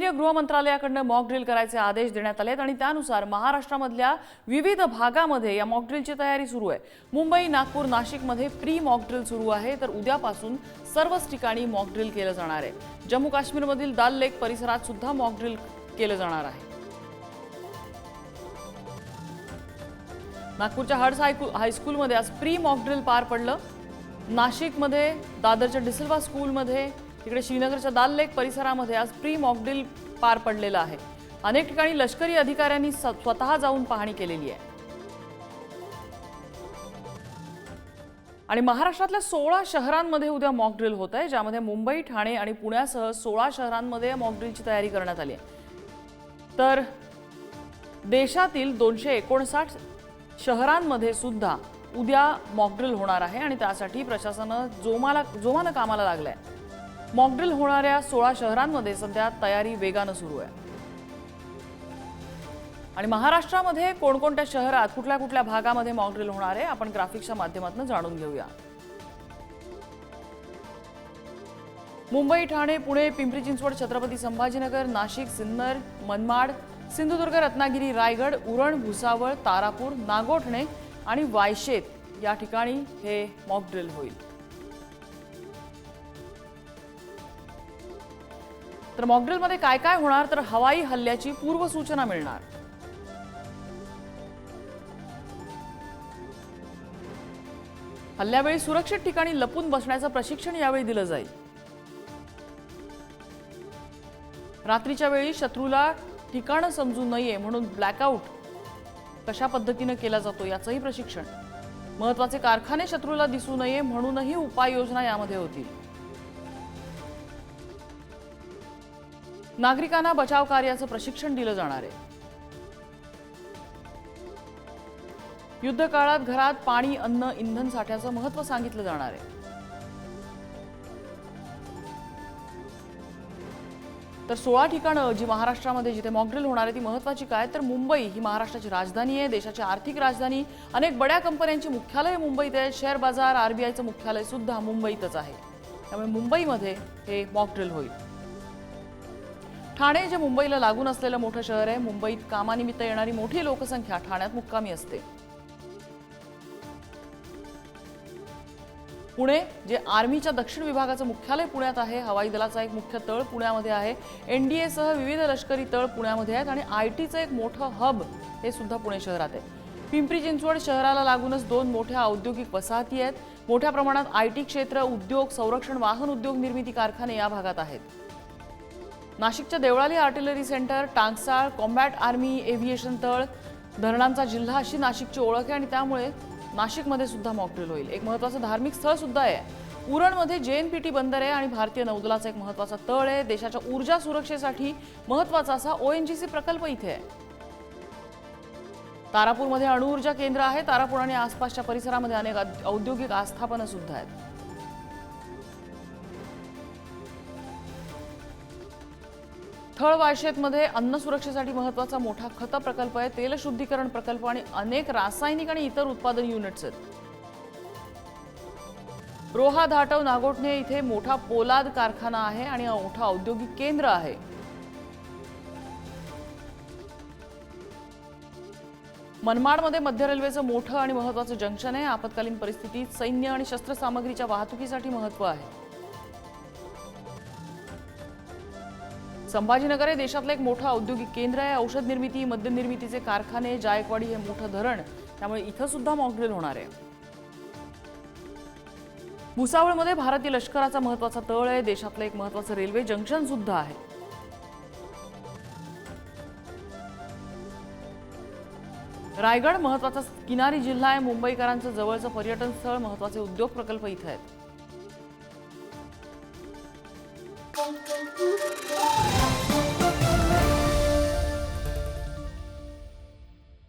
केंद्रीय गृह मंत्रालयाकडून मॉक ड्रिल करायचे आदेश देण्यात आलेत आणि त्यानुसार महाराष्ट्रामधल्या विविध भागामध्ये या मॉक ड्रिलची तयारी सुरू आहे। मुंबई, नागपूर, नाशिकमध्ये प्री मॉक ड्रिल सुरू आहे, तर उद्यापासून सर्वच ठिकाणी मॉक ड्रिल केलं जाणार आहे। जम्मू काश्मीरमधील दाल लेक परिसरात सुद्धा मॉक ड्रिल केलं जाणार आहे। नागपूरच्या हर्ट्स हायस्कूलमध्ये आज प्री मॉक ड्रिल पार पडलं। नाशिकमध्ये दादरच्या डिसिल्वा स्कूलमध्ये, तिकडे श्रीनगरच्या दाल लेक परिसरामध्ये आज प्री मॉक ड्रिल पार पडलेला आहे। अनेक ठिकाणी लष्करी अधिकाऱ्यांनी स्वतः जाऊन पाहणी केलेली आहे। आणि महाराष्ट्रातल्या 16 शहरांमध्ये उद्या मॉक ड्रिल होत आहे, ज्यामध्ये मुंबई, ठाणे आणि पुण्यासह 16 शहरांमध्ये मॉक ड्रिलची तयारी करण्यात आली आहे। तर देशातील 259 शहरांमध्ये सुद्धा उद्या मॉक ड्रिल होणार आहे आणि त्यासाठी प्रशासनानं जोमानं कामाला लागलंय। मॉक ड्रिल होणाऱ्या 16 शहरांमध्ये सध्या तयारी वेगानं सुरू आहे। आणि महाराष्ट्रामध्ये कोणकोणत्या शहरात कुठल्या भागामध्ये मॉक ड्रिल होणार आहे आपण ग्राफिक्सच्या माध्यमातून जाणून घेऊया। मुंबई, ठाणे, पुणे, पिंपरी चिंचवड, छत्रपती संभाजीनगर, नाशिक, सिन्नर, मनमाड, सिंधुदुर्ग, रत्नागिरी, रायगड, उरण, भुसावळ, तारापूर, नागोठणे आणि वायशेत या ठिकाणी हे मॉक ड्रिल होईल। तर मॉक ड्रिल मध्ये काय काय होणार, तर हवाई हल्ल्याची पूर्वसूचना मिळणार, हल्ल्यावेळी सुरक्षित ठिकाणी लपून बसण्याचं प्रशिक्षण यावेळी दिलं जाईल। रात्रीच्या वेळी शत्रूला ठिकाण समजू नये म्हणून ब्लॅकआउट कशा पद्धतीने केला जातो याचंही प्रशिक्षण। महत्त्वाचे कारखाने शत्रूला दिसू नये म्हणूनही उपाययोजना यामध्ये होतील। नागरिकांना बचाव कार्याचं प्रशिक्षण दिलं जाणार आहे। युद्ध काळात घरात पाणी, अन्न, इंधन साठ्याचं महत्त्व सांगितलं जाणार आहे। तर 16 ठिकाणं जी महाराष्ट्रामध्ये जिथे मॉक ड्रिल होणार आहे ती महत्त्वाची काय, तर मुंबई ही महाराष्ट्राची राजधानी आहे, देशाची आर्थिक राजधानी। अनेक बड्या कंपन्यांची मुख्यालय मुंबईत आहे, शेअर बाजार, आरबीआयचं मुख्यालय सुद्धा मुंबईतच आहे, त्यामुळे मुंबईमध्ये हे मॉक ड्रिल होईल। ठाणे जे मुंबईला लागून असलेलं मोठं शहर आहे, मुंबईत कामानिमित्त येणारी मोठी लोकसंख्या ठाण्यात मुक्कामी असते। पुणे जे आर्मीच्या दक्षिण विभागाचं मुख्यालय पुण्यात आहे, हवाई दलाचा एक मुख्य तळ पुण्यामध्ये आहे, एनडीए सह विविध लष्करी तळ पुण्यामध्ये आहेत आणि आयटीचं एक मोठं हब हे सुद्धा पुणे शहरात आहे। पिंपरी चिंचवड शहराला लागूनच 2 मोठ्या औद्योगिक वसाहती आहेत। मोठ्या प्रमाणात आयटी क्षेत्र, उद्योग, संरक्षण, वाहन उद्योग निर्मिती कारखाने या भागात आहेत। नाशिकच्या देवळाली आर्टिलरी सेंटर, टांगसाळ, कॉम्बॅट आर्मी एव्हिएशन तळ, धरणांचा जिल्हा अशी नाशिकची ओळख आहे आणि त्यामुळे नाशिकमध्ये सुद्धा मॉक ड्रिल होईल। एक महत्त्वाचं धार्मिक स्थळ सुद्धा आहे। उरणमध्ये जेएनपीटी बंदर आहे आणि भारतीय नौदलाचा एक महत्त्वाचा तळ आहे। देशाच्या ऊर्जा सुरक्षेसाठी महत्त्वाचा असा ओएनजीसी प्रकल्प इथे आहे। तारापूरमध्ये अणुऊर्जा केंद्र आहे। तारापूर आणि आसपासच्या परिसरामध्ये अनेक औद्योगिक आस्थापनं सुद्धा आहेत। थळ वायशेतमध्ये अन्न सुरक्षेसाठी महत्त्वाचा मोठा खत प्रकल्प आहे, तेल शुद्धीकरण प्रकल्प आणि अनेक रासायनिक आणि इतर उत्पादन युनिट्स आहेत। रोहा, धाटव, नागोठणे इथे मोठा पोलाद कारखाना आहे आणि मोठा औद्योगिक केंद्र आहे। मनमाडमध्ये मध्य रेल्वेचं मोठं आणि महत्त्वाचं जंक्शन आहे। आपत्कालीन परिस्थितीत सैन्य आणि शस्त्रसामग्रीच्या वाहतुकीसाठी महत्त्व आहे। संभाजीनगर हे देशातलं एक मोठं औद्योगिक केंद्र आहे। औषध निर्मिती, मद्य निर्मितीचे कारखाने, जायकवाडी हे मोठं धरण, त्यामुळे इथं सुद्धा मॉक ड्रिल होणार आहे। भुसावळमध्ये भारतीय लष्कराचा महत्त्वाचा तळ आहे, देशातलं एक महत्त्वाचं रेल्वे जंक्शन सुद्धा आहे। रायगड महत्त्वाचा किनारी जिल्हा आहे, मुंबईकरांचं जवळचं पर्यटन स्थळ, महत्त्वाचे उद्योग प्रकल्प इथे आहेत।